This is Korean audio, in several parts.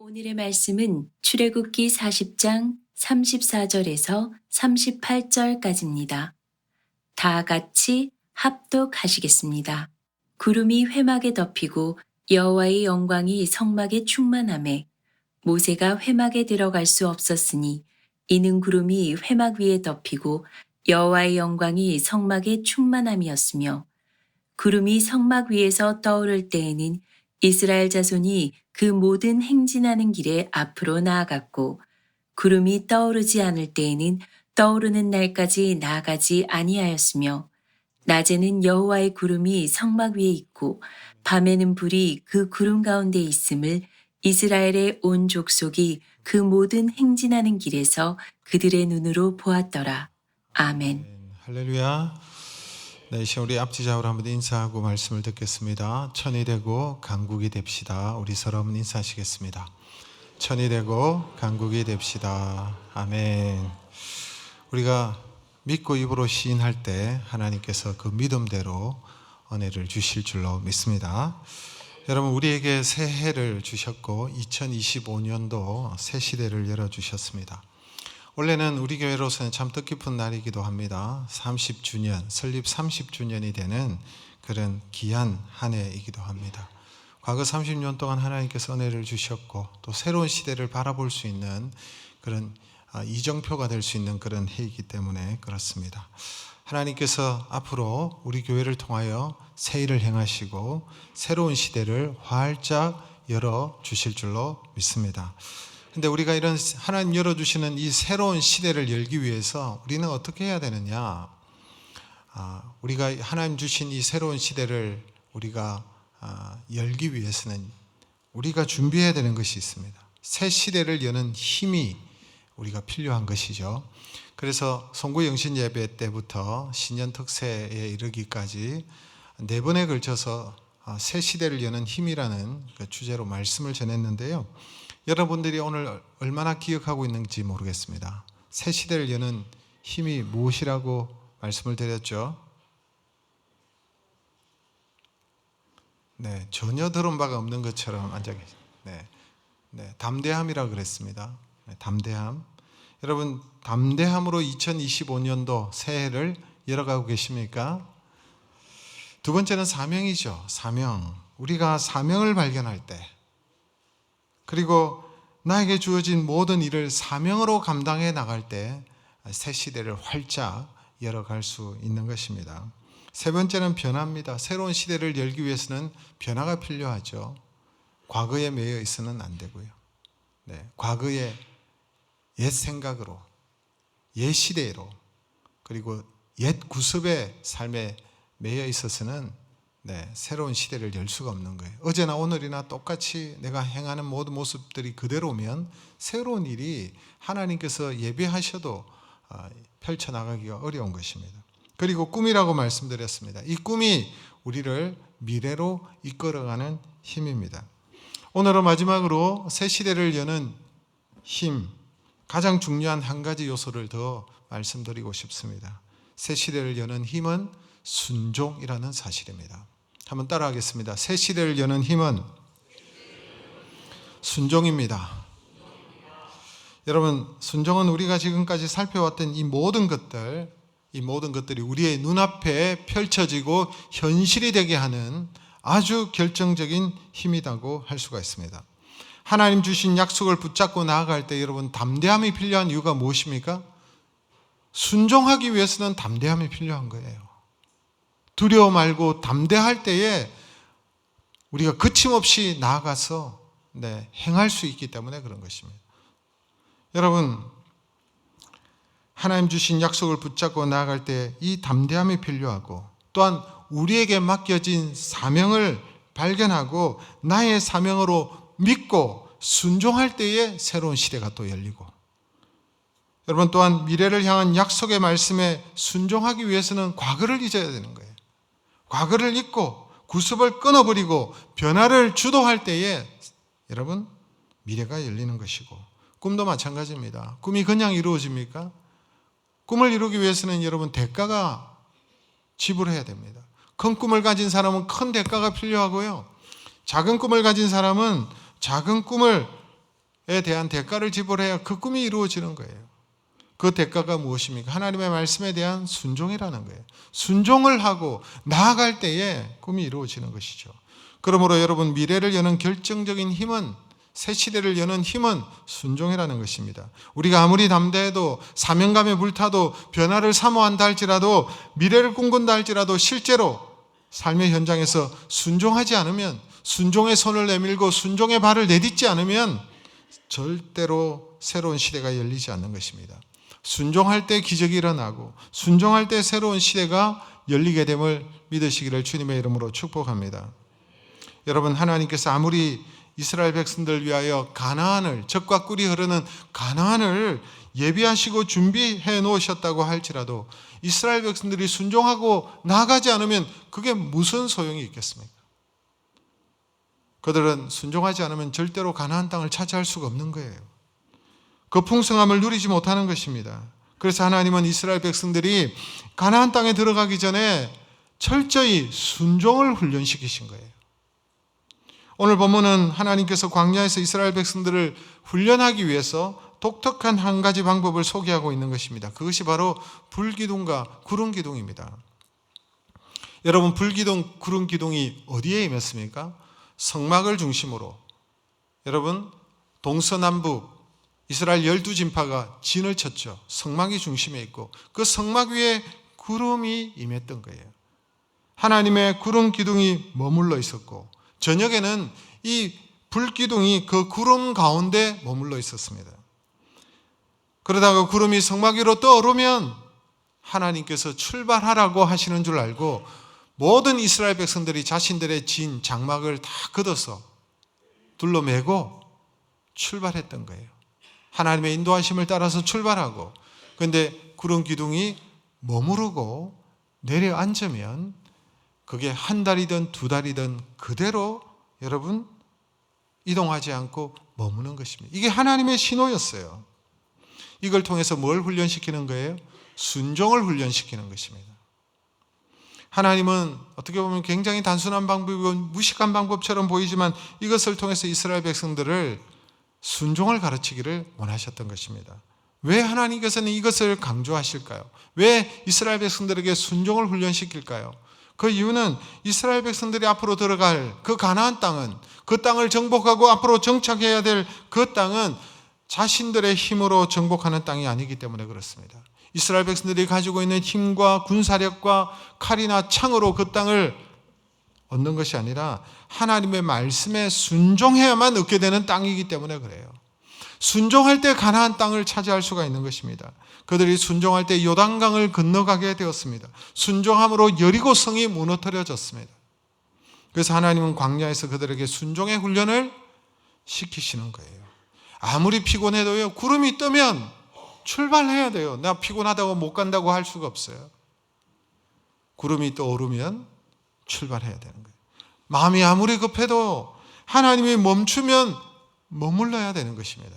오늘의 말씀은 출애굽기 40장 34절에서 38절까지입니다. 다 같이 합독하시겠습니다. 구름이 회막에 덮이고 여호와의 영광이 성막에 충만하매 모세가 회막에 들어갈 수 없었으니 이는 구름이 회막 위에 덮이고 여호와의 영광이 성막에 충만함이었으며 구름이 성막 위에서 떠오를 때에는 이스라엘 자손이 그 모든 행진하는 길에 앞으로 나아갔고 구름이 떠오르지 않을 때에는 떠오르는 날까지 나아가지 아니하였으며 낮에는 여호와의 구름이 성막 위에 있고 밤에는 불이 그 구름 가운데 있음을 이스라엘의 온 족속이 그 모든 행진하는 길에서 그들의 눈으로 보았더라. 아멘. 할렐루야. 네, 이 시간 우리 앞지자로 한번 인사하고 말씀을 듣겠습니다. 천이 되고 강국이 됩시다. 우리 서로 한번 인사하시겠습니다. 천이 되고 강국이 됩시다. 아멘. 우리가 믿고 입으로 시인할 때 하나님께서 그 믿음대로 은혜를 주실 줄로 믿습니다. 여러분, 우리에게 새해를 주셨고 2025년도 새 시대를 열어주셨습니다. 원래는 우리 교회로서는 참 뜻깊은 날이기도 합니다. 30주년, 설립 30주년이 되는 그런 귀한 한 해이기도 합니다. 과거 30년 동안 하나님께서 은혜를 주셨고 또 새로운 시대를 바라볼 수 있는 그런 이정표가 될 수 있는 그런 해이기 때문에 그렇습니다. 하나님께서 앞으로 우리 교회를 통하여 새 일을 행하시고 새로운 시대를 활짝 열어주실 줄로 믿습니다. 근데 우리가 이런 하나님 열어주시는 이 새로운 시대를 열기 위해서 우리는 어떻게 해야 되느냐? 우리가 하나님 주신 이 새로운 시대를 우리가 열기 위해서는 우리가 준비해야 되는 것이 있습니다. 새 시대를 여는 힘이 우리가 필요한 것이죠. 그래서 송구영신 예배 때부터 신년 특세에 이르기까지 4번에 걸쳐서 새 시대를 여는 힘이라는 그 주제로 말씀을 전했는데요. 여러분들이 오늘 얼마나 기억하고 있는지 모르겠습니다. 새 시대를 여는 힘이 무엇이라고 말씀을 드렸죠? 네, 전혀 들은 바가 없는 것처럼 앉아 계십니다. 네, 담대함이라고 그랬습니다. 네, 담대함. 여러분, 담대함으로 2025년도 새해를 열어가고 계십니까? 두 번째는 사명이죠. 사명. 우리가 사명을 발견할 때, 그리고 나에게 주어진 모든 일을 사명으로 감당해 나갈 때 새 시대를 활짝 열어갈 수 있는 것입니다. 세 번째는 변화입니다. 새로운 시대를 열기 위해서는 변화가 필요하죠. 과거에 매여 있어는 안 되고요. 네, 과거의 옛 생각으로, 옛 시대로, 그리고 옛 구습의 삶에 매여 있어서는 새로운 시대를 열 수가 없는 거예요. 어제나 오늘이나 똑같이 내가 행하는 모든 모습들이 그대로면 새로운 일이 하나님께서 예비하셔도 펼쳐나가기가 어려운 것입니다. 그리고 꿈이라고 말씀드렸습니다. 이 꿈이 우리를 미래로 이끌어가는 힘입니다. 오늘은 마지막으로 새 시대를 여는 힘, 가장 중요한 한 가지 요소를 더 말씀드리고 싶습니다. 새 시대를 여는 힘은 순종이라는 사실입니다. 한번 따라하겠습니다. 새 시대를 여는 힘은 순종입니다. 여러분, 순종은 우리가 지금까지 살펴왔던 이 모든 것들이 우리의 눈앞에 펼쳐지고 현실이 되게 하는 아주 결정적인 힘이라고 할 수가 있습니다. 하나님 주신 약속을 붙잡고 나아갈 때 여러분, 담대함이 필요한 이유가 무엇입니까? 순종하기 위해서는 담대함이 필요한 거예요. 두려워 말고 담대할 때에 우리가 거침없이 나아가서 행할 수 있기 때문에 그런 것입니다. 여러분, 하나님 주신 약속을 붙잡고 나아갈 때 이 담대함이 필요하고 또한 우리에게 맡겨진 사명을 발견하고 나의 사명으로 믿고 순종할 때에 새로운 시대가 또 열리고, 여러분, 또한 미래를 향한 약속의 말씀에 순종하기 위해서는 과거를 잊어야 되는 거예요. 과거를 잊고 구습을 끊어버리고 변화를 주도할 때에 여러분, 미래가 열리는 것이고, 꿈도 마찬가지입니다. 꿈이 그냥 이루어집니까? 꿈을 이루기 위해서는 여러분, 대가가 지불해야 됩니다. 큰 꿈을 가진 사람은 큰 대가가 필요하고요. 작은 꿈을 가진 사람은 작은 꿈을 대한 대가를 지불해야 그 꿈이 이루어지는 거예요. 그 대가가 무엇입니까? 하나님의 말씀에 대한 순종이라는 거예요. 순종을 하고 나아갈 때에 꿈이 이루어지는 것이죠. 그러므로 여러분, 미래를 여는 결정적인 힘은, 새 시대를 여는 힘은 순종이라는 것입니다. 우리가 아무리 담대해도, 사명감에 불타도, 변화를 사모한다 할지라도, 미래를 꿈꾼다 할지라도 실제로 삶의 현장에서 순종하지 않으면, 순종의 손을 내밀고 순종의 발을 내딛지 않으면 절대로 새로운 시대가 열리지 않는 것입니다. 순종할 때 기적이 일어나고 순종할 때 새로운 시대가 열리게 됨을 믿으시기를 주님의 이름으로 축복합니다. 여러분, 하나님께서 아무리 이스라엘 백성들 위하여 가나안을, 젖과 꿀이 흐르는 가나안을 예비하시고 준비해 놓으셨다고 할지라도 이스라엘 백성들이 순종하고 나아가지 않으면 그게 무슨 소용이 있겠습니까? 그들은 순종하지 않으면 절대로 가나안 땅을 차지할 수가 없는 거예요. 그 풍성함을 누리지 못하는 것입니다. 그래서 하나님은 이스라엘 백성들이 가나안 땅에 들어가기 전에 철저히 순종을 훈련시키신 거예요. 오늘 본문은 하나님께서 광야에서 이스라엘 백성들을 훈련하기 위해서 독특한 한 가지 방법을 소개하고 있는 것입니다. 그것이 바로 불기둥과 구름기둥입니다. 여러분, 불기둥, 구름기둥이 어디에 임했습니까? 성막을 중심으로, 여러분, 동서남북 이스라엘 12지파가 진을 쳤죠. 성막이 중심에 있고 그 성막 위에 구름이 임했던 거예요. 하나님의 구름 기둥이 머물러 있었고 저녁에는 이 불기둥이 그 구름 가운데 머물러 있었습니다. 그러다가 구름이 성막 위로 떠오르면 하나님께서 출발하라고 하시는 줄 알고 모든 이스라엘 백성들이 자신들의 진 장막을 다 걷어서 둘러매고 출발했던 거예요. 하나님의 인도하심을 따라서 출발하고, 그런데 구름 기둥이 머무르고 내려앉으면 그게 한 달이든 두 달이든 그대로 여러분 이동하지 않고 머무는 것입니다. 이게 하나님의 신호였어요. 이걸 통해서 뭘 훈련시키는 거예요? 순종을 훈련시키는 것입니다. 하나님은 어떻게 보면 굉장히 단순한 방법이고 무식한 방법처럼 보이지만 이것을 통해서 이스라엘 백성들을 순종을 가르치기를 원하셨던 것입니다. 왜 하나님께서는 이것을 강조하실까요? 왜 이스라엘 백성들에게 순종을 훈련시킬까요? 그 이유는 이스라엘 백성들이 앞으로 들어갈 그 가나안 땅은, 그 땅을 정복하고 앞으로 정착해야 될 그 땅은 자신들의 힘으로 정복하는 땅이 아니기 때문에 그렇습니다. 이스라엘 백성들이 가지고 있는 힘과 군사력과 칼이나 창으로 그 땅을 얻는 것이 아니라 하나님의 말씀에 순종해야만 얻게 되는 땅이기 때문에 그래요. 순종할 때 가나안 땅을 차지할 수가 있는 것입니다. 그들이 순종할 때 요단강을 건너가게 되었습니다. 순종함으로 여리고 성이 무너뜨려졌습니다. 그래서 하나님은 광야에서 그들에게 순종의 훈련을 시키시는 거예요. 아무리 피곤해도요, 구름이 뜨면 출발해야 돼요. 나 피곤하다고 못 간다고 할 수가 없어요. 구름이 떠오르면 출발해야 되는 거예요. 마음이 아무리 급해도 하나님이 멈추면 머물러야 되는 것입니다.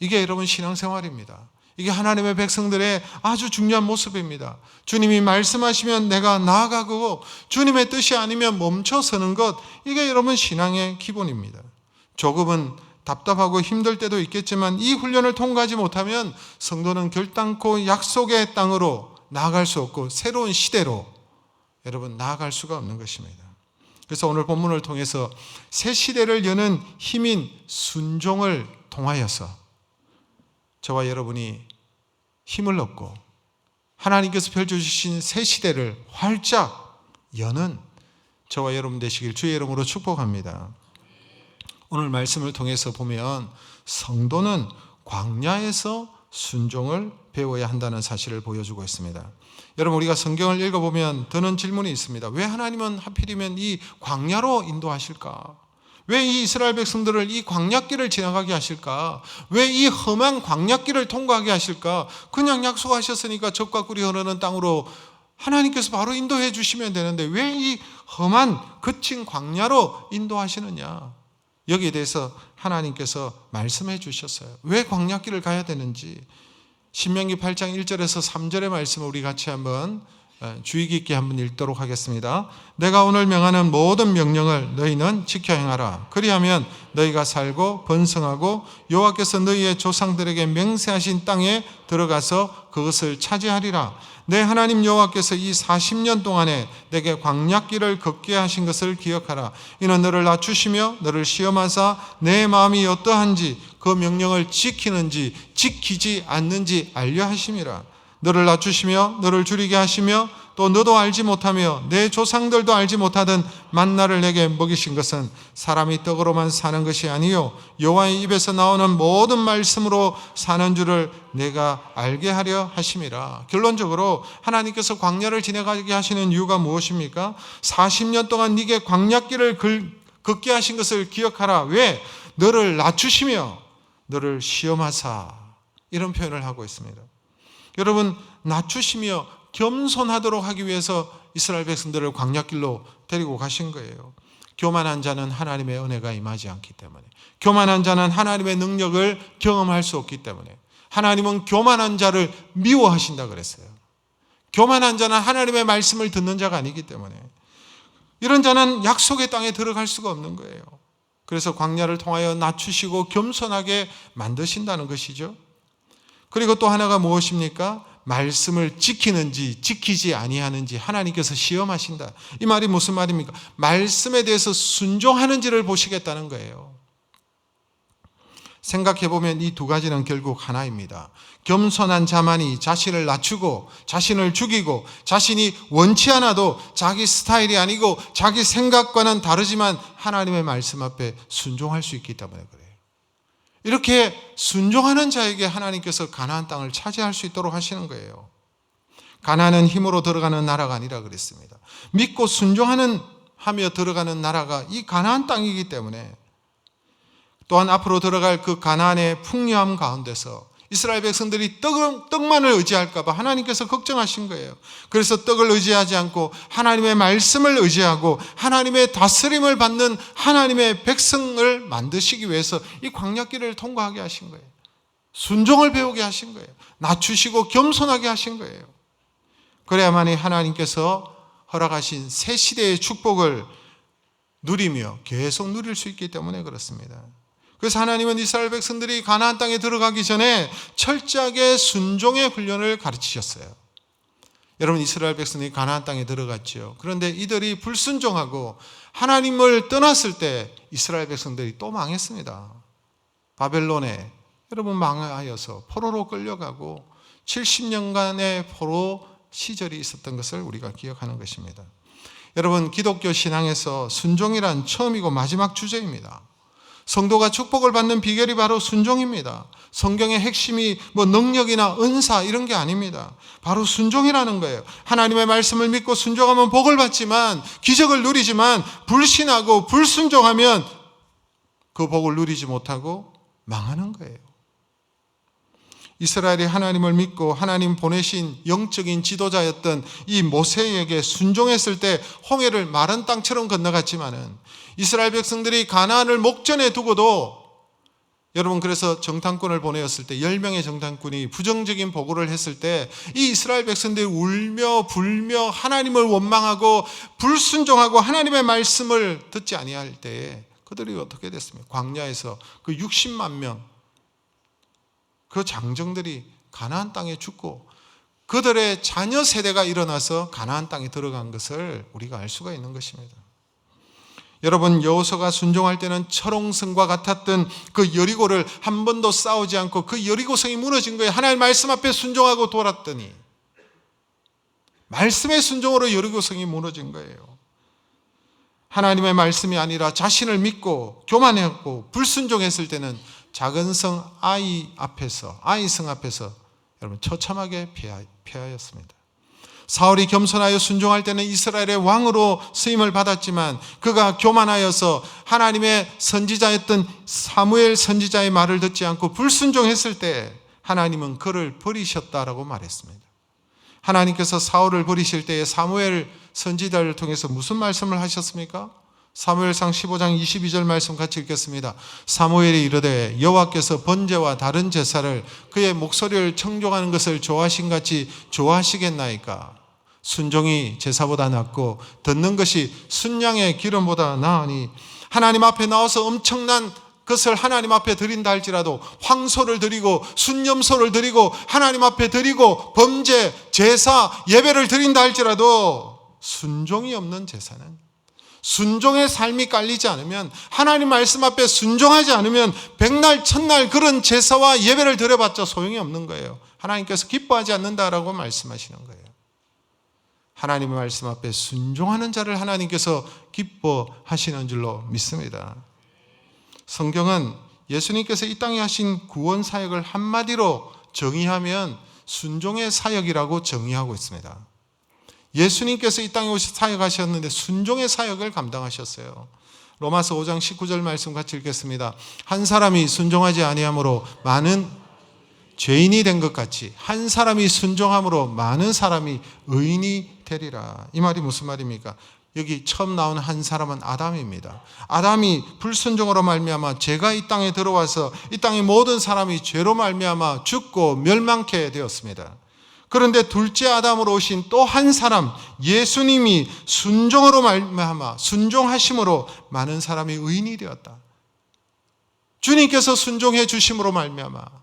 이게 여러분 신앙생활입니다. 이게 하나님의 백성들의 아주 중요한 모습입니다. 주님이 말씀하시면 내가 나아가고 주님의 뜻이 아니면 멈춰서는 것, 이게 여러분 신앙의 기본입니다. 조금은 답답하고 힘들 때도 있겠지만 이 훈련을 통과하지 못하면 성도는 결단코 약속의 땅으로 나아갈 수 없고 새로운 시대로 여러분 나아갈 수가 없는 것입니다. 그래서 오늘 본문을 통해서 새 시대를 여는 힘인 순종을 통하여서 저와 여러분이 힘을 얻고 하나님께서 펼쳐주신 새 시대를 활짝 여는 저와 여러분 되시길 주의 이름으로 축복합니다. 오늘 말씀을 통해서 보면 성도는 광야에서 순종을 배워야 한다는 사실을 보여주고 있습니다. 여러분, 우리가 성경을 읽어보면 드는 질문이 있습니다. 왜 하나님은 하필이면 이 광야로 인도하실까? 왜 이 이스라엘 백성들을 이 광야길을 지나가게 하실까? 왜 이 험한 광야길을 통과하게 하실까? 그냥 약속하셨으니까 젖과 꿀이 흐르는 땅으로 하나님께서 바로 인도해 주시면 되는데 왜 이 험한 거친 광야로 인도하시느냐? 여기에 대해서 하나님께서 말씀해 주셨어요. 왜 광야길을 가야 되는지. 신명기 8장 1절에서 3절의 말씀을 우리 같이 한번 주의 깊게 한번 읽도록 하겠습니다. 내가 오늘 명하는 모든 명령을 너희는 지켜 행하라. 그리하면 너희가 살고 번성하고 여호와께서 너희의 조상들에게 맹세하신 땅에 들어가서 그것을 차지하리라. 내 하나님 여호와께서 이 40년 동안에 내게 광야길을 걷게 하신 것을 기억하라. 이는 너를 낮추시며 너를 시험하사 내 마음이 어떠한지 그 명령을 지키는지 지키지 않는지 알려 하심이라. 너를 낮추시며 너를 줄이게 하시며 또 너도 알지 못하며 내 조상들도 알지 못하던 만나를 내게 먹이신 것은 사람이 떡으로만 사는 것이 아니요 여호와의 입에서 나오는 모든 말씀으로 사는 줄을 내가 알게 하려 하심이라. 결론적으로 하나님께서 광야를 지나가게 하시는 이유가 무엇입니까? 40년 동안 네게 광야길을 걷게 하신 것을 기억하라. 왜? 너를 낮추시며 너를 시험하사, 이런 표현을 하고 있습니다. 여러분, 낮추시며 겸손하도록 하기 위해서 이스라엘 백성들을 광야길로 데리고 가신 거예요. 교만한 자는 하나님의 은혜가 임하지 않기 때문에, 교만한 자는 하나님의 능력을 경험할 수 없기 때문에, 하나님은 교만한 자를 미워하신다 그랬어요. 교만한 자는 하나님의 말씀을 듣는 자가 아니기 때문에 이런 자는 약속의 땅에 들어갈 수가 없는 거예요. 그래서 광야를 통하여 낮추시고 겸손하게 만드신다는 것이죠. 그리고 또 하나가 무엇입니까? 말씀을 지키는지 지키지 아니하는지 하나님께서 시험하신다. 이 말이 무슨 말입니까? 말씀에 대해서 순종하는지를 보시겠다는 거예요. 생각해보면 이 두 가지는 결국 하나입니다. 겸손한 자만이 자신을 낮추고 자신을 죽이고 자신이 원치 않아도 자기 스타일이 아니고 자기 생각과는 다르지만 하나님의 말씀 앞에 순종할 수 있기 때문에 그래요. 이렇게 순종하는 자에게 하나님께서 가나안 땅을 차지할 수 있도록 하시는 거예요. 가나안은 힘으로 들어가는 나라가 아니라 그랬습니다. 믿고 순종하는 하며 들어가는 나라가 이 가나안 땅이기 때문에, 또한 앞으로 들어갈 그 가나안의 풍요함 가운데서 이스라엘 백성들이 떡만을 의지할까 봐 하나님께서 걱정하신 거예요. 그래서 떡을 의지하지 않고 하나님의 말씀을 의지하고 하나님의 다스림을 받는 하나님의 백성을 만드시기 위해서 이 광야길을 통과하게 하신 거예요. 순종을 배우게 하신 거예요. 낮추시고 겸손하게 하신 거예요. 그래야만이 하나님께서 허락하신 새 시대의 축복을 누리며 계속 누릴 수 있기 때문에 그렇습니다. 그래서 하나님은 이스라엘 백성들이 가나안 땅에 들어가기 전에 철저하게 순종의 훈련을 가르치셨어요. 여러분, 이스라엘 백성들이 가나안 땅에 들어갔죠. 그런데 이들이 불순종하고 하나님을 떠났을 때 이스라엘 백성들이 또 망했습니다. 바벨론에 여러분 망하여서 포로로 끌려가고 70년간의 포로 시절이 있었던 것을 우리가 기억하는 것입니다. 여러분, 기독교 신앙에서 순종이란 처음이고 마지막 주제입니다. 성도가 축복을 받는 비결이 바로 순종입니다. 성경의 핵심이 능력이나 은사 이런 게 아닙니다. 바로 순종이라는 거예요. 하나님의 말씀을 믿고 순종하면 복을 받지만, 기적을 누리지만, 불신하고 불순종하면 그 복을 누리지 못하고 망하는 거예요. 이스라엘이 하나님을 믿고 하나님 보내신 영적인 지도자였던 이 모세에게 순종했을 때 홍해를 마른 땅처럼 건너갔지만은, 이스라엘 백성들이 가나안을 목전에 두고도, 여러분, 그래서 정탐꾼을 보내었을 때 10명의 정탐꾼이 부정적인 보고를 했을 때 이 이스라엘 백성들이 울며 불며 하나님을 원망하고 불순종하고 하나님의 말씀을 듣지 아니할 때에 그들이 어떻게 됐습니까? 광야에서 그 60만 명 그 장정들이 가나안 땅에 죽고 그들의 자녀 세대가 일어나서 가나안 땅에 들어간 것을 우리가 알 수가 있는 것입니다. 여러분, 여호수아가 순종할 때는 철옹성과 같았던 그 여리고를 한 번도 싸우지 않고 그 여리고성이 무너진 거예요. 하나님의 말씀 앞에 순종하고 돌았더니 말씀의 순종으로 여리고성이 무너진 거예요. 하나님의 말씀이 아니라 자신을 믿고 교만했고 불순종했을 때는 작은 성 아이 성 앞에서 여러분 처참하게 패하였습니다. 사울이 겸손하여 순종할 때는 이스라엘의 왕으로 쓰임을 받았지만, 그가 교만하여서 하나님의 선지자였던 사무엘 선지자의 말을 듣지 않고 불순종했을 때 하나님은 그를 버리셨다라고 말했습니다. 하나님께서 사울을 버리실 때에 사무엘 선지자를 통해서 무슨 말씀을 하셨습니까? 사무엘상 15장 22절 말씀 같이 읽겠습니다. 사무엘이 이르되 여호와께서 번제와 다른 제사를 그의 목소리를 청종하는 것을 좋아하신 같이 좋아하시겠나이까? 순종이 제사보다 낫고 듣는 것이 순양의 기름보다 나으니 하나님 앞에 나와서 엄청난 것을 하나님 앞에 드린다 할지라도 황소를 드리고 순염소를 드리고 하나님 앞에 드리고 범죄, 제사, 예배를 드린다 할지라도 순종이 없는 제사는, 순종의 삶이 깔리지 않으면, 하나님 말씀 앞에 순종하지 않으면 백날 첫날 그런 제사와 예배를 드려봤자 소용이 없는 거예요. 하나님께서 기뻐하지 않는다라고 말씀하시는 거예요. 하나님의 말씀 앞에 순종하는 자를 하나님께서 기뻐하시는 줄로 믿습니다. 성경은 예수님께서 이 땅에 하신 구원 사역을 한마디로 정의하면 순종의 사역이라고 정의하고 있습니다. 예수님께서 이 땅에 오셔서 사역하셨는데 순종의 사역을 감당하셨어요. 로마서 5장 19절 말씀 같이 읽겠습니다. 한 사람이 순종하지 아니함으로 많은 죄인이 된 것 같이 한 사람이 순종함으로 많은 사람이 의인이 되리라. 이 말이 무슨 말입니까? 여기 처음 나온 한 사람은 아담입니다. 아담이 불순종으로 말미암아 죄가 이 땅에 들어와서 이 땅의 모든 사람이 죄로 말미암아 죽고 멸망케 되었습니다. 그런데 둘째 아담으로 오신 또 한 사람 예수님이 순종으로 말미암아 순종하심으로 많은 사람이 의인이 되었다. 주님께서 순종해 주심으로 말미암아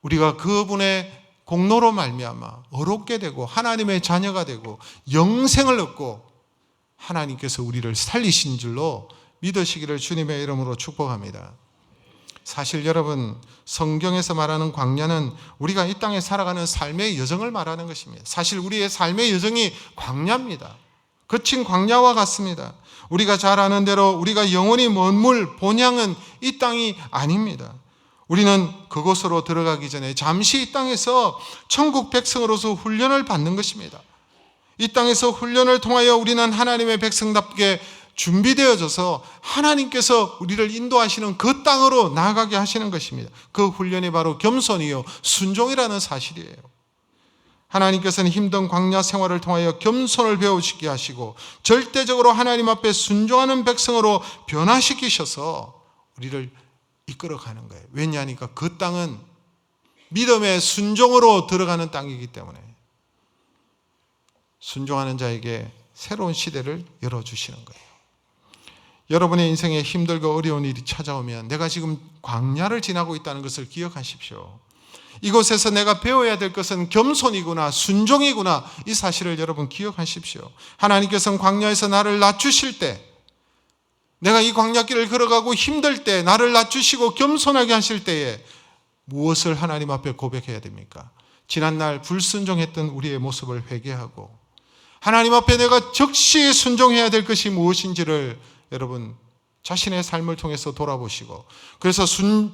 우리가 그분의 공로로 말미암아 어렵게 되고 하나님의 자녀가 되고 영생을 얻고 하나님께서 우리를 살리신 줄로 믿으시기를 주님의 이름으로 축복합니다. 사실 여러분, 성경에서 말하는 광야는 우리가 이 땅에 살아가는 삶의 여정을 말하는 것입니다. 사실 우리의 삶의 여정이 광야입니다. 거친 광야와 같습니다. 우리가 잘 아는 대로 우리가 영원히 머물 본향은 이 땅이 아닙니다. 우리는 그곳으로 들어가기 전에 잠시 이 땅에서 천국 백성으로서 훈련을 받는 것입니다. 이 땅에서 훈련을 통하여 우리는 하나님의 백성답게 준비되어져서 하나님께서 우리를 인도하시는 그 땅으로 나아가게 하시는 것입니다. 그 훈련이 바로 겸손이요 순종이라는 사실이에요. 하나님께서는 힘든 광야 생활을 통하여 겸손을 배우시게 하시고 절대적으로 하나님 앞에 순종하는 백성으로 변화시키셔서 우리를 이끌어가는 거예요. 왜냐하니까 그 땅은 믿음의 순종으로 들어가는 땅이기 때문에 순종하는 자에게 새로운 시대를 열어주시는 거예요. 여러분의 인생에 힘들고 어려운 일이 찾아오면 내가 지금 광야를 지나고 있다는 것을 기억하십시오. 이곳에서 내가 배워야 될 것은 겸손이구나, 순종이구나, 이 사실을 여러분 기억하십시오. 하나님께서는 광야에서 나를 낮추실 때, 내가 이 광야길을 걸어가고 힘들 때 나를 낮추시고 겸손하게 하실 때에 무엇을 하나님 앞에 고백해야 됩니까? 지난날 불순종했던 우리의 모습을 회개하고 하나님 앞에 내가 적시 순종해야 될 것이 무엇인지를 여러분 자신의 삶을 통해서 돌아보시고 그래서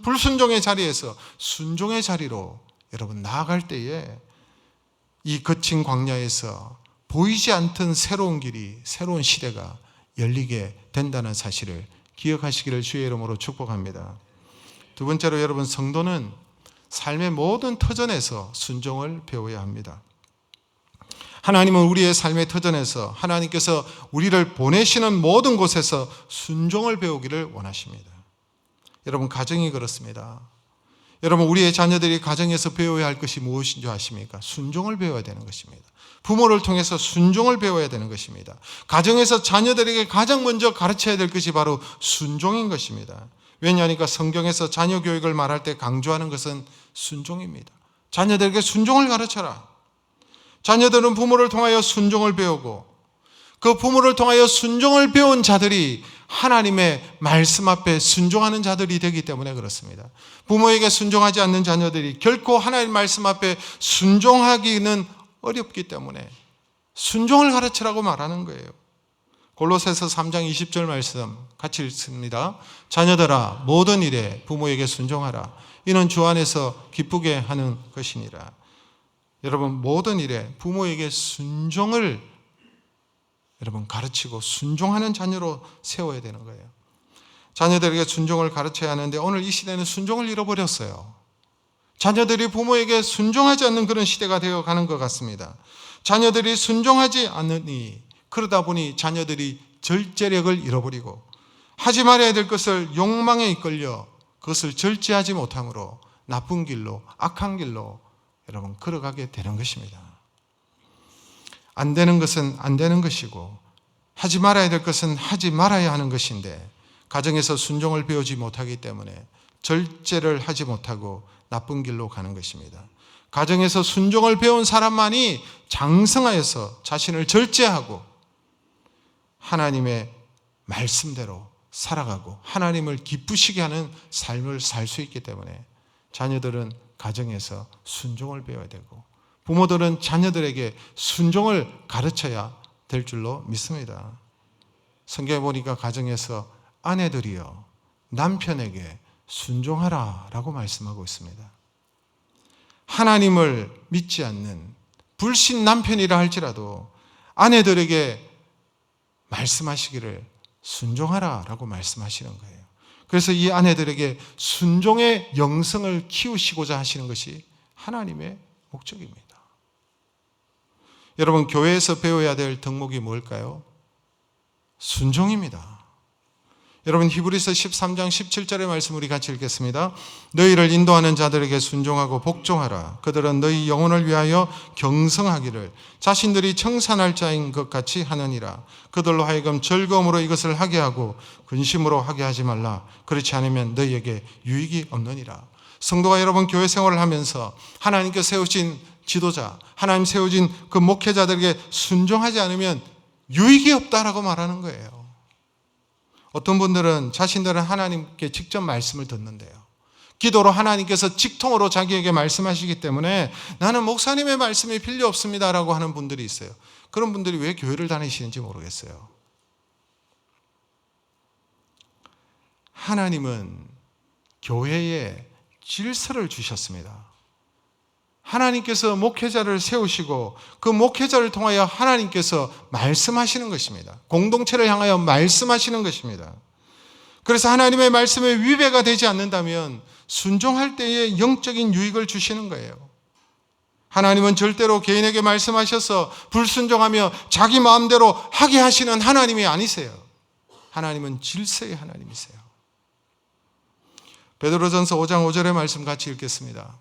불순종의 자리에서 순종의 자리로 여러분 나아갈 때에 이 거친 광야에서 보이지 않던 새로운 길이, 새로운 시대가 열리게 된다는 사실을 기억하시기를 주의 이름으로 축복합니다. 두 번째로 여러분, 성도는 삶의 모든 터전에서 순종을 배워야 합니다. 하나님은 우리의 삶의 터전에서 하나님께서 우리를 보내시는 모든 곳에서 순종을 배우기를 원하십니다. 여러분, 가정이 그렇습니다. 여러분, 우리의 자녀들이 가정에서 배워야 할 것이 무엇인 줄 아십니까? 순종을 배워야 되는 것입니다. 부모를 통해서 순종을 배워야 되는 것입니다. 가정에서 자녀들에게 가장 먼저 가르쳐야 될 것이 바로 순종인 것입니다. 왜냐하니까 성경에서 자녀 교육을 말할 때 강조하는 것은 순종입니다. 자녀들에게 순종을 가르쳐라. 자녀들은 부모를 통하여 순종을 배우고 그 부모를 통하여 순종을 배운 자들이 하나님의 말씀 앞에 순종하는 자들이 되기 때문에 그렇습니다. 부모에게 순종하지 않는 자녀들이 결코 하나님 말씀 앞에 순종하기는 어렵기 때문에 순종을 가르치라고 말하는 거예요. 골로새서 3장 20절 말씀 같이 읽습니다. 자녀들아, 모든 일에 부모에게 순종하라. 이는 주 안에서 기쁘게 하는 것이니라. 여러분, 모든 일에 부모에게 순종을 여러분 가르치고 순종하는 자녀로 세워야 되는 거예요. 자녀들에게 순종을 가르쳐야 하는데 오늘 이 시대는 순종을 잃어버렸어요. 자녀들이 부모에게 순종하지 않는 그런 시대가 되어가는 것 같습니다. 자녀들이 순종하지 않으니 그러다 보니 자녀들이 절제력을 잃어버리고 하지 말아야 될 것을 욕망에 이끌려 그것을 절제하지 못함으로 나쁜 길로, 악한 길로 여러분 걸어가게 되는 것입니다. 안 되는 것은 안 되는 것이고 하지 말아야 될 것은 하지 말아야 하는 것인데 가정에서 순종을 배우지 못하기 때문에 절제를 하지 못하고 나쁜 길로 가는 것입니다. 가정에서 순종을 배운 사람만이 장성하여서 자신을 절제하고 하나님의 말씀대로 살아가고 하나님을 기쁘시게 하는 삶을 살 수 있기 때문에 자녀들은 가정에서 순종을 배워야 되고 부모들은 자녀들에게 순종을 가르쳐야 될 줄로 믿습니다. 성경에 보니까 가정에서 아내들이여 남편에게 순종하라 라고 말씀하고 있습니다. 하나님을 믿지 않는 불신 남편이라 할지라도 아내들에게 말씀하시기를 순종하라 라고 말씀하시는 거예요. 그래서 이 아내들에게 순종의 영성을 키우시고자 하시는 것이 하나님의 목적입니다. 여러분, 교회에서 배워야 될 덕목이 뭘까요? 순종입니다. 여러분, 히브리서 13장 17절의 말씀 우리 같이 읽겠습니다. 너희를 인도하는 자들에게 순종하고 복종하라. 그들은 너희 영혼을 위하여 경성하기를 자신들이 청산할 자인 것 같이 하느니라. 그들로 하여금 즐거움으로 이것을 하게 하고 근심으로 하게 하지 말라. 그렇지 않으면 너희에게 유익이 없느니라. 성도가 여러분, 교회 생활을 하면서 하나님께 세우신 지도자, 하나님 세우신 그 목회자들에게 순종하지 않으면 유익이 없다라고 말하는 거예요. 어떤 분들은 자신들은 하나님께 직접 말씀을 듣는데요. 기도로 하나님께서 직통으로 자기에게 말씀하시기 때문에 나는 목사님의 말씀이 필요 없습니다라고 하는 분들이 있어요. 그런 분들이 왜 교회를 다니시는지 모르겠어요. 하나님은 교회에 질서를 주셨습니다. 하나님께서 목회자를 세우시고 그 목회자를 통하여 하나님께서 말씀하시는 것입니다. 공동체를 향하여 말씀하시는 것입니다. 그래서 하나님의 말씀에 위배가 되지 않는다면 순종할 때에 영적인 유익을 주시는 거예요. 하나님은 절대로 개인에게 말씀하셔서 불순종하며 자기 마음대로 하게 하시는 하나님이 아니세요. 하나님은 질서의 하나님이세요. 베드로전서 5장 5절의 말씀 같이 읽겠습니다.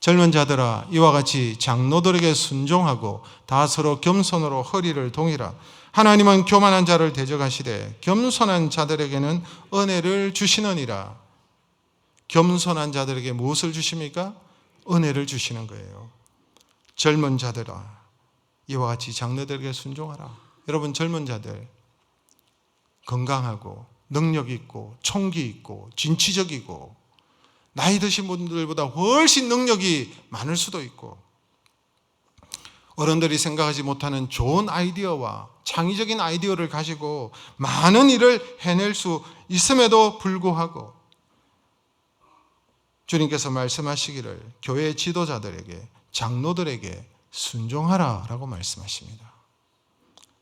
젊은 자들아 이와 같이 장로들에게 순종하고 다 서로 겸손으로 허리를 동이라. 하나님은 교만한 자를 대적하시되 겸손한 자들에게는 은혜를 주시느니라. 겸손한 자들에게 무엇을 주십니까? 은혜를 주시는 거예요. 젊은 자들아 이와 같이 장로들에게 순종하라. 여러분, 젊은 자들 건강하고 능력 있고 총기 있고 진취적이고 나이 드신 분들보다 훨씬 능력이 많을 수도 있고 어른들이 생각하지 못하는 좋은 아이디어와 창의적인 아이디어를 가지고 많은 일을 해낼 수 있음에도 불구하고 주님께서 말씀하시기를 교회 지도자들에게 장로들에게 순종하라 라고 말씀하십니다.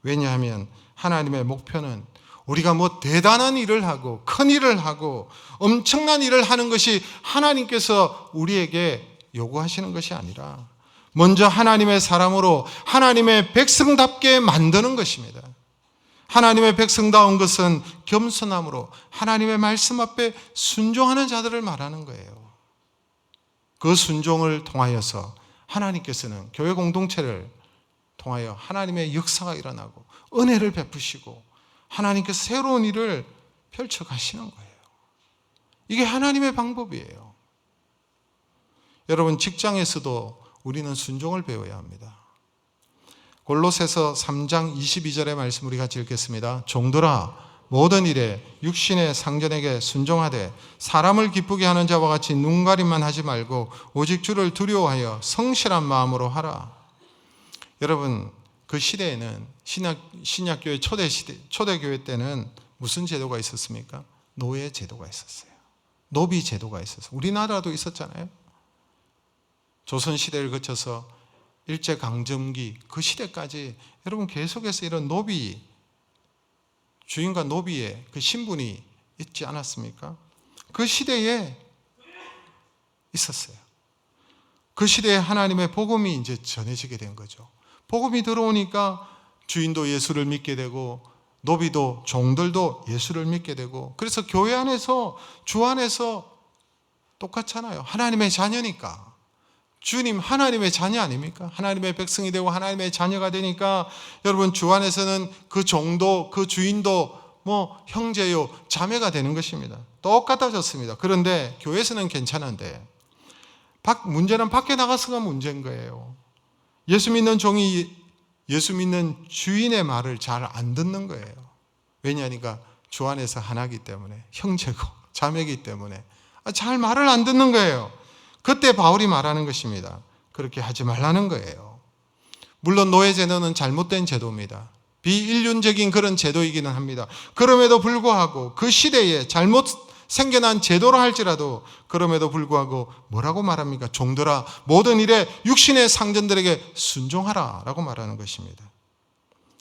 왜냐하면 하나님의 목표는 우리가 뭐 대단한 일을 하고 큰 일을 하고 엄청난 일을 하는 것이 하나님께서 우리에게 요구하시는 것이 아니라 먼저 하나님의 사람으로 하나님의 백성답게 만드는 것입니다. 하나님의 백성다운 것은 겸손함으로 하나님의 말씀 앞에 순종하는 자들을 말하는 거예요. 그 순종을 통하여서 하나님께서는 교회 공동체를 통하여 하나님의 역사가 일어나고 은혜를 베푸시고 하나님께서 새로운 일을 펼쳐 가시는 거예요. 이게 하나님의 방법이에요. 여러분, 직장에서도 우리는 순종을 배워야 합니다. 골로새서 3장 22절의 말씀 우리 같이 읽겠습니다. 종들아 모든 일에 육신의 상전에게 순종하되 사람을 기쁘게 하는 자와 같이 눈가림만 하지 말고 오직 주를 두려워하여 성실한 마음으로 하라. 여러분, 그 시대에는 신약교회 초대교회 때는 무슨 제도가 있었습니까? 노예 제도가 있었어요. 노비 제도가 있었어요. 우리나라도 있었잖아요. 조선시대를 거쳐서 일제강점기 그 시대까지 여러분 계속해서 이런 노비, 주인과 노비의 그 신분이 있지 않았습니까? 그 시대에 있었어요. 그 시대에 하나님의 복음이 이제 전해지게 된 거죠. 복음이 들어오니까 주인도 예수를 믿게 되고 노비도 종들도 예수를 믿게 되고 그래서 교회 안에서 주 안에서 똑같잖아요. 하나님의 자녀니까 주님 하나님의 자녀 아닙니까? 하나님의 백성이 되고 하나님의 자녀가 되니까 여러분 주 안에서는 그 종도 그 주인도 뭐 형제요 자매가 되는 것입니다. 똑같아졌습니다. 그런데 교회에서는 괜찮은데 문제는 밖에 나가서가 문제인 거예요. 예수 믿는 종이 예수 믿는 주인의 말을 잘 안 듣는 거예요. 왜냐하니까 주 안에서 하나이기 때문에 형제고 자매이기 때문에 잘 말을 안 듣는 거예요. 그때 바울이 말하는 것입니다. 그렇게 하지 말라는 거예요. 물론 노예 제도는 잘못된 제도입니다. 비인륜적인 그런 제도이기는 합니다. 그럼에도 불구하고 그 시대에 잘못 생겨난 제도라 할지라도 그럼에도 불구하고 뭐라고 말합니까? 종들아 모든 일에 육신의 상전들에게 순종하라 라고 말하는 것입니다.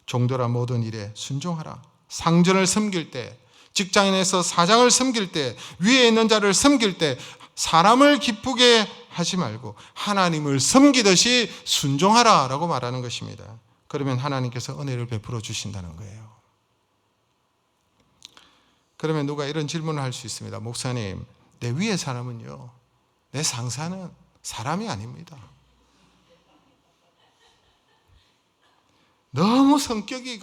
종들아 모든 일에 순종하라. 상전을 섬길 때, 직장인에서 사장을 섬길 때, 위에 있는 자를 섬길 때 사람을 기쁘게 하지 말고 하나님을 섬기듯이 순종하라 라고 말하는 것입니다. 그러면 하나님께서 은혜를 베풀어 주신다는 거예요. 그러면 누가 이런 질문을 할 수 있습니다. 목사님, 내 위의 사람은요, 내 상사는 사람이 아닙니다. 너무 성격이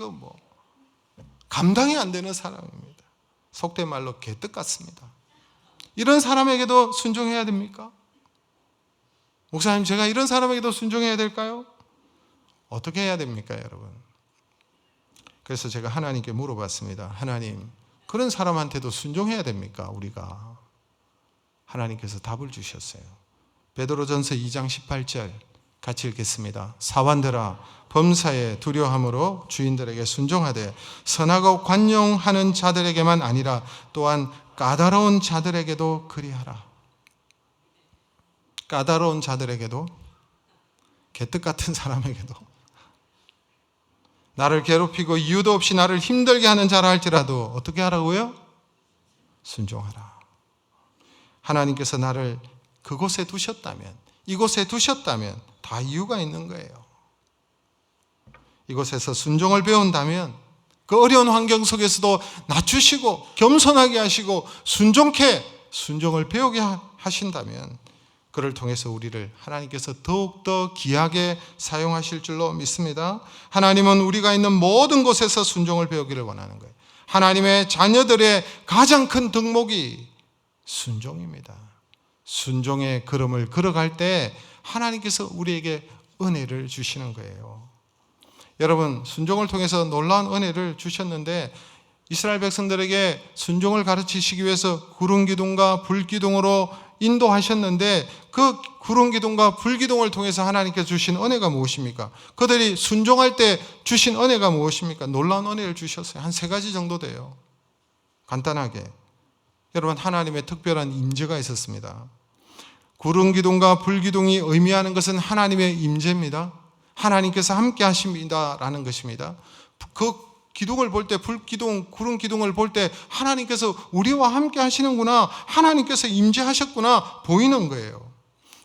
감당이 안 되는 사람입니다. 속된 말로 개떡 같습니다. 이런 사람에게도 순종해야 됩니까? 목사님, 제가 이런 사람에게도 순종해야 될까요? 어떻게 해야 됩니까, 여러분? 그래서 제가 하나님께 물어봤습니다. 하나님, 그런 사람한테도 순종해야 됩니까, 우리가? 하나님께서 답을 주셨어요. 베드로전서 2장 18절 같이 읽겠습니다. 사환들아, 범사에 두려움으로 주인들에게 순종하되 선하고 관용하는 자들에게만 아니라 또한 까다로운 자들에게도 그리하라. 까다로운 자들에게도, 개떡 같은 사람에게도, 나를 괴롭히고 이유도 없이 나를 힘들게 하는 자라 할지라도 어떻게 하라고요? 순종하라. 하나님께서 나를 그곳에 두셨다면, 이곳에 두셨다면 다 이유가 있는 거예요. 이곳에서 순종을 배운다면 그 어려운 환경 속에서도 낮추시고 겸손하게 하시고 순종을 배우게 하신다면 그를 통해서 우리를 하나님께서 더욱더 귀하게 사용하실 줄로 믿습니다. 하나님은 우리가 있는 모든 곳에서 순종을 배우기를 원하는 거예요. 하나님의 자녀들의 가장 큰 덕목이 순종입니다. 순종의 걸음을 걸어갈 때 하나님께서 우리에게 은혜를 주시는 거예요. 여러분, 순종을 통해서 놀라운 은혜를 주셨는데 이스라엘 백성들에게 순종을 가르치시기 위해서 구름기둥과 불기둥으로 인도하셨는데 그 구름기둥과 불기둥을 통해서 하나님께서 주신 은혜가 무엇입니까? 그들이 순종할 때 주신 은혜가 무엇입니까? 놀라운 은혜를 주셨어요. 한 3가지 정도 돼요. 간단하게. 여러분, 하나님의 특별한 임재가 있었습니다. 구름기둥과 불기둥이 의미하는 것은 하나님의 임재입니다. 하나님께서 함께 하십니다라는 것입니다. 그 기둥을 볼 때, 불기둥, 구름기둥을 볼 때 하나님께서 우리와 함께 하시는구나, 하나님께서 임재하셨구나 보이는 거예요.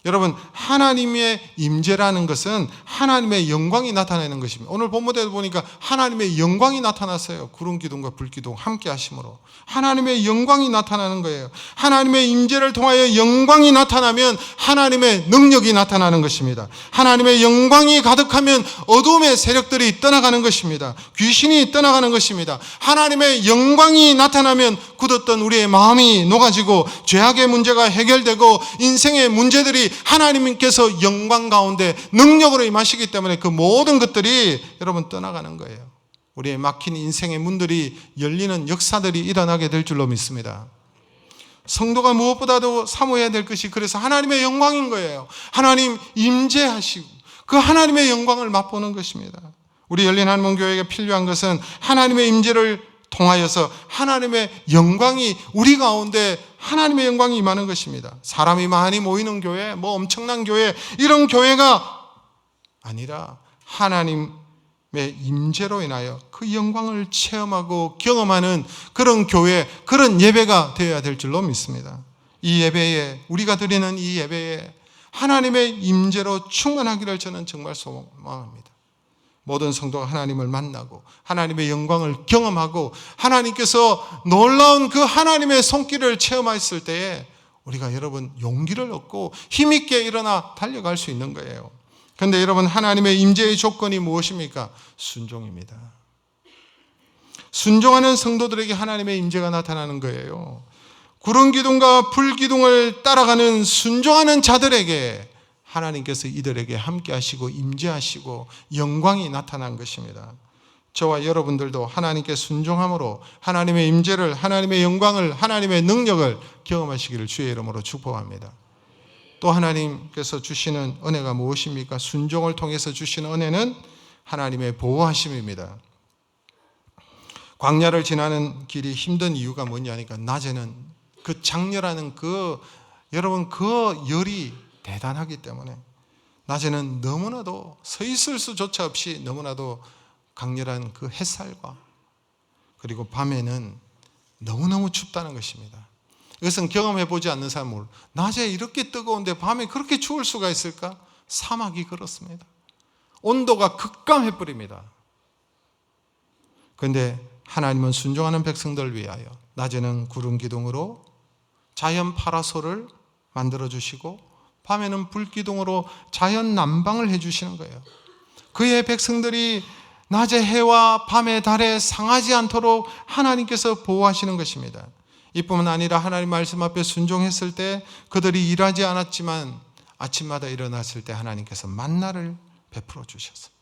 여러분, 하나님의 임재라는 것은 하나님의 영광이 나타나는 것입니다. 오늘 본문에 보니까 하나님의 영광이 나타났어요. 구름기둥과 불기둥 함께 하심으로 하나님의 영광이 나타나는 거예요. 하나님의 임재를 통하여 영광이 나타나면 하나님의 능력이 나타나는 것입니다. 하나님의 영광이 가득하면 어둠의 세력들이 떠나가는 것입니다. 귀신이 떠나가는 것입니다. 하나님의 영광이 나타나면 굳었던 우리의 마음이 녹아지고 죄악의 문제가 해결되고 인생의 문제들이 하나님께서 영광 가운데 능력으로 임하시기 때문에 그 모든 것들이 여러분 떠나가는 거예요. 우리의 막힌 인생의 문들이 열리는 역사들이 일어나게 될 줄로 믿습니다. 성도가 무엇보다도 사모해야 될 것이 그래서 하나님의 영광인 거예요. 하나님 임재하시고 그 하나님의 영광을 맛보는 것입니다. 우리 열린 한문 교회에 필요한 것은 하나님의 임재를 통하여서 하나님의 영광이 우리 가운데 하나님의 영광이 임하는 것입니다. 사람이 많이 모이는 교회, 엄청난 교회, 이런 교회가 아니라 하나님의 임재로 인하여 그 영광을 체험하고 경험하는 그런 교회, 그런 예배가 되어야 될 줄로 믿습니다. 이 예배에, 우리가 드리는 이 예배에 하나님의 임재로 충만하기를 저는 정말 소망합니다. 모든 성도가 하나님을 만나고 하나님의 영광을 경험하고 하나님께서 놀라운 그 하나님의 손길을 체험했을 때에 우리가 여러분 용기를 얻고 힘있게 일어나 달려갈 수 있는 거예요. 그런데 여러분 하나님의 임재의 조건이 무엇입니까? 순종입니다. 순종하는 성도들에게 하나님의 임재가 나타나는 거예요. 구름 기둥과 불 기둥을 따라가는 순종하는 자들에게 하나님께서 이들에게 함께 하시고 임재하시고 영광이 나타난 것입니다. 저와 여러분들도 하나님께 순종함으로 하나님의 임재를, 하나님의 영광을, 하나님의 능력을 경험하시기를 주의 이름으로 축복합니다. 또 하나님께서 주시는 은혜가 무엇입니까? 순종을 통해서 주시는 은혜는 하나님의 보호하심입니다. 광야를 지나는 길이 힘든 이유가 뭐냐니까 낮에는 그 장렬하는 여러분 그 열이 대단하기 때문에 낮에는 너무나도 서 있을 수조차 없이 너무나도 강렬한 그 햇살과 그리고 밤에는 너무너무 춥다는 것입니다. 이것은 경험해 보지 않는 사람은 몰라요. 낮에 이렇게 뜨거운데 밤에 그렇게 추울 수가 있을까? 사막이 그렇습니다. 온도가 급감해 버립니다. 그런데 하나님은 순종하는 백성들을 위하여 낮에는 구름 기둥으로 자연 파라솔을 만들어 주시고 밤에는 불 기둥으로 자연 난방을 해 주시는 거예요. 그의 백성들이 낮에 해와 밤에 달에 상하지 않도록 하나님께서 보호하시는 것입니다. 이뿐만 아니라 하나님 말씀 앞에 순종했을 때 그들이 일하지 않았지만 아침마다 일어났을 때 하나님께서 만나를 베풀어 주셨어요.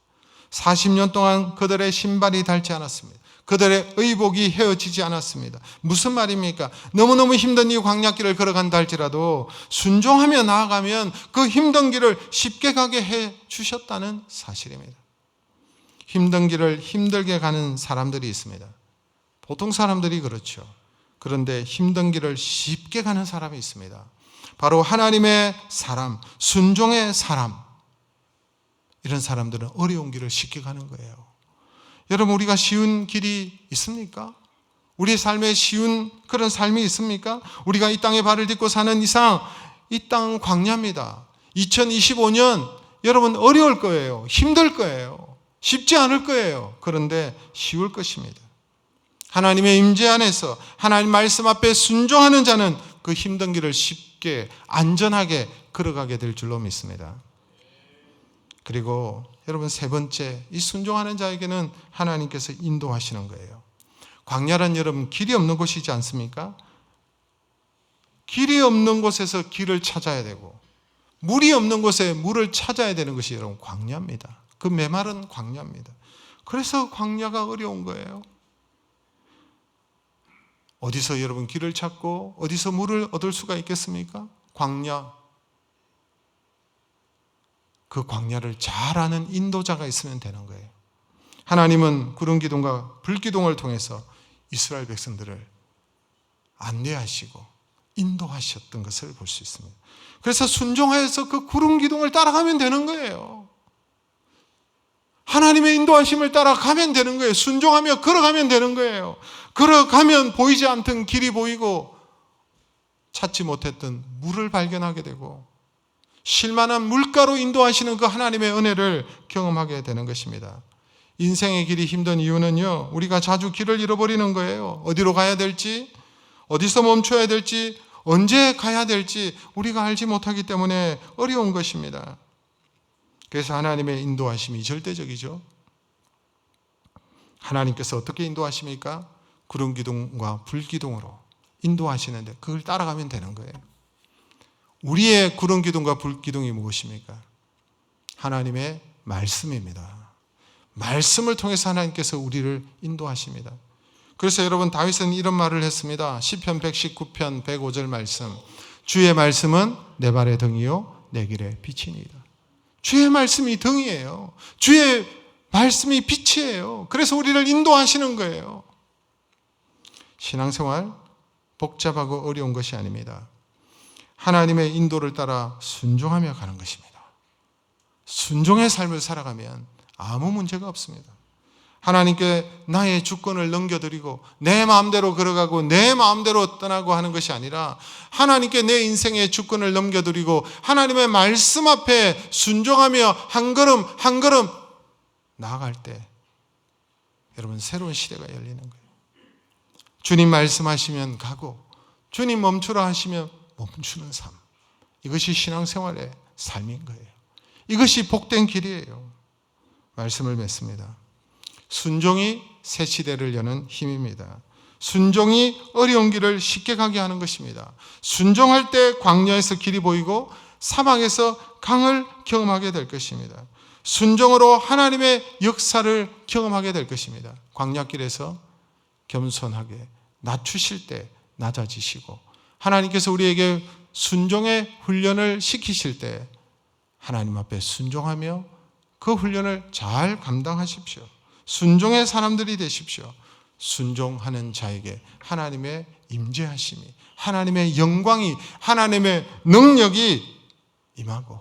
40년 동안 그들의 신발이 닳지 않았습니다. 그들의 의복이 헤어지지 않았습니다. 무슨 말입니까? 너무너무 힘든 이 광야길을 걸어간다 할지라도 순종하며 나아가면 그 힘든 길을 쉽게 가게 해 주셨다는 사실입니다. 힘든 길을 힘들게 가는 사람들이 있습니다. 보통 사람들이 그렇죠. 그런데 힘든 길을 쉽게 가는 사람이 있습니다. 바로 하나님의 사람, 순종의 사람. 이런 사람들은 어려운 길을 쉽게 가는 거예요. 여러분, 우리가 쉬운 길이 있습니까? 우리의 삶에 쉬운 그런 삶이 있습니까? 우리가 이 땅에 발을 딛고 사는 이상 이 땅은 광야입니다. 2025년 여러분 어려울 거예요. 힘들 거예요. 쉽지 않을 거예요. 그런데 쉬울 것입니다. 하나님의 임재 안에서 하나님 말씀 앞에 순종하는 자는 그 힘든 길을 쉽게 안전하게 걸어가게 될 줄로 믿습니다. 그리고 여러분 세 번째, 이 순종하는 자에게는 하나님께서 인도하시는 거예요. 광야란 여러분 길이 없는 곳이지 않습니까? 길이 없는 곳에서 길을 찾아야 되고 물이 없는 곳에 물을 찾아야 되는 것이 여러분 광야입니다. 그 메마른 광야입니다. 그래서 광야가 어려운 거예요. 어디서 여러분 길을 찾고 어디서 물을 얻을 수가 있겠습니까? 광야. 그 광야를 잘 아는 인도자가 있으면 되는 거예요. 하나님은 구름 기둥과 불 기둥을 통해서 이스라엘 백성들을 안내하시고 인도하셨던 것을 볼 수 있습니다. 그래서 순종하여서 그 구름 기둥을 따라가면 되는 거예요. 하나님의 인도하심을 따라가면 되는 거예요. 순종하며 걸어가면 되는 거예요. 걸어가면 보이지 않던 길이 보이고 찾지 못했던 물을 발견하게 되고 쉴만한 물가로 인도하시는 그 하나님의 은혜를 경험하게 되는 것입니다. 인생의 길이 힘든 이유는요, 우리가 자주 길을 잃어버리는 거예요. 어디로 가야 될지, 어디서 멈춰야 될지, 언제 가야 될지 우리가 알지 못하기 때문에 어려운 것입니다. 그래서 하나님의 인도하심이 절대적이죠. 하나님께서 어떻게 인도하십니까? 구름 기둥과 불 기둥으로 인도하시는데 그걸 따라가면 되는 거예요. 우리의 구름 기둥과 불 기둥이 무엇입니까? 하나님의 말씀입니다. 말씀을 통해서 하나님께서 우리를 인도하십니다. 그래서 여러분 다윗은 이런 말을 했습니다. 시편 119편 105절 말씀. 주의 말씀은 내 발의 등이요 내 길의 빛이니이다. 주의 말씀이 등이에요. 주의 말씀이 빛이에요. 그래서 우리를 인도하시는 거예요. 신앙생활 복잡하고 어려운 것이 아닙니다. 하나님의 인도를 따라 순종하며 가는 것입니다. 순종의 삶을 살아가면 아무 문제가 없습니다. 하나님께 나의 주권을 넘겨드리고 내 마음대로 걸어가고 내 마음대로 떠나고 하는 것이 아니라 하나님께 내 인생의 주권을 넘겨드리고 하나님의 말씀 앞에 순종하며 한 걸음 한 걸음 나아갈 때 여러분 새로운 시대가 열리는 거예요. 주님 말씀하시면 가고 주님 멈추라 하시면 멈추는 삶. 이것이 신앙생활의 삶인 거예요. 이것이 복된 길이에요. 말씀을 맺습니다. 순종이 새 시대를 여는 힘입니다. 순종이 어려운 길을 쉽게 가게 하는 것입니다. 순종할 때 광야에서 길이 보이고 사막에서 강을 경험하게 될 것입니다. 순종으로 하나님의 역사를 경험하게 될 것입니다. 광야길에서 겸손하게 낮추실 때 낮아지시고, 하나님께서 우리에게 순종의 훈련을 시키실 때 하나님 앞에 순종하며 그 훈련을 잘 감당하십시오. 순종의 사람들이 되십시오. 순종하는 자에게 하나님의 임재하심이, 하나님의 영광이, 하나님의 능력이 임하고,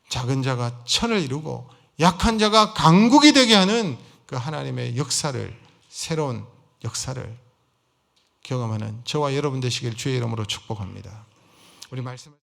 작은 자가 천을 이루고 약한 자가 강국이 되게 하는 그 하나님의 역사를, 새로운 역사를 경험하는 저와 여러분 되시길 주의 이름으로 축복합니다. 우리 말씀을